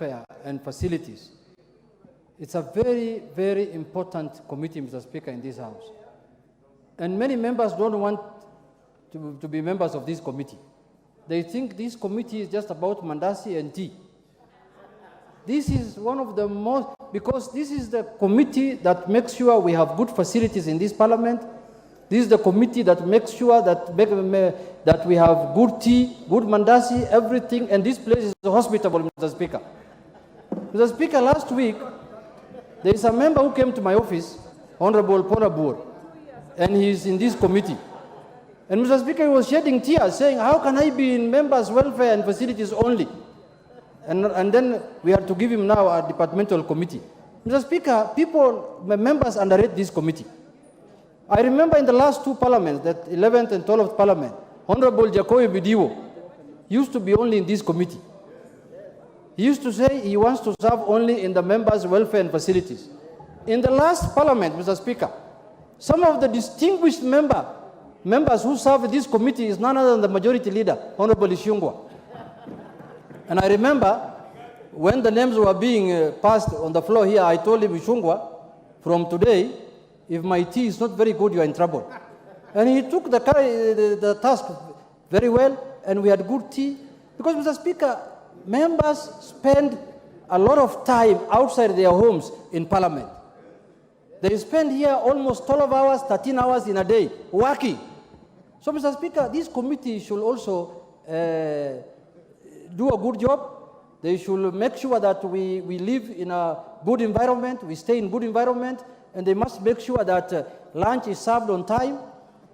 Welfare and Facilities. It's a very, very important committee, Mr. Speaker, in this House. And many members don't want to be members of this committee. They think this committee is just about mandasi and tea. This is one of the most, because this is the committee that makes sure we have good facilities in this parliament. This is the committee that makes sure that we have good tea, good mandasi, everything, and this place is hospitable, Mr. Speaker. Mr. Speaker, last week, there is a member who came to my office, Honorable Ponabur, and he is in this committee. And Mr. Speaker, he was shedding tears, saying, how can I be in members' welfare and facilities only? And then we had to give him now a departmental committee. Mr. Speaker, members underrate this committee. I remember in the last two parliaments, that 11th and 12th parliament, Honorable Jacoy Bidiwo used to be only in this committee. He used to say he wants to serve only in the members' welfare and facilities. In the last parliament, Mr. Speaker, some of the distinguished members who serve this committee is none other than the majority leader, Honorable Ishungwa. And I remember when the names were being passed on the floor here, I told him, Ishungwa, from today, if my tea is not very good, you are in trouble. And he took the task very well, and we had good tea. Because, Mr. Speaker, members spend a lot of time outside their homes in Parliament. They spend here almost 12 hours, 13 hours in a day, working. So, Mr. Speaker, this committee should also do a good job. They should make sure that we live in a good environment, we stay in good environment, and they must make sure that lunch is served on time,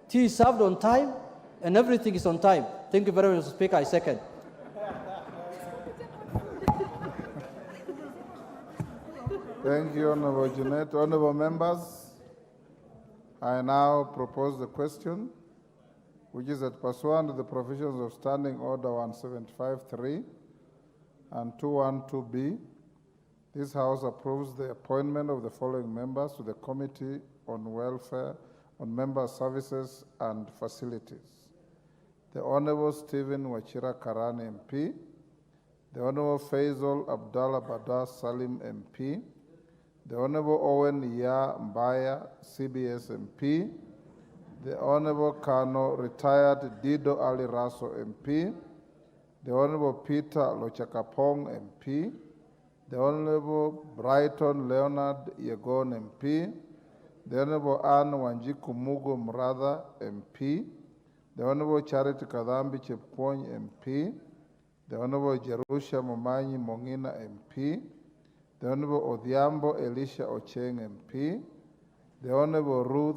tea is served on time, and everything is on time. Thank you very much, Mr. Speaker. I second. Thank you, Honorable Junet. Honorable members, I now propose the question, which is that pursuant to the provisions of Standing Order 175.3 and 212B, this House approves the appointment of the following members to the Committee on Welfare, on Member Services and Facilities. The Honorable Stephen Wachira Karani MP, the Honorable Faisal Abdallah Badar Salim MP, the Honorable Owen Ya Mbaya, CBS MP, the Honorable Kano Retired Dido Ali Raso MP, the Honorable Peter Lochakapong MP, the Honorable Brighton Leonard Yegon MP, the Honorable Anne Wanjiku Mugo Mratha MP, the Honorable Charity Kadhambi Chepkwony MP, the Honorable Jerusha Momanyi Mongina MP, the Honorable Odhiambo Elisha Ocheng MP, the Honorable Ruth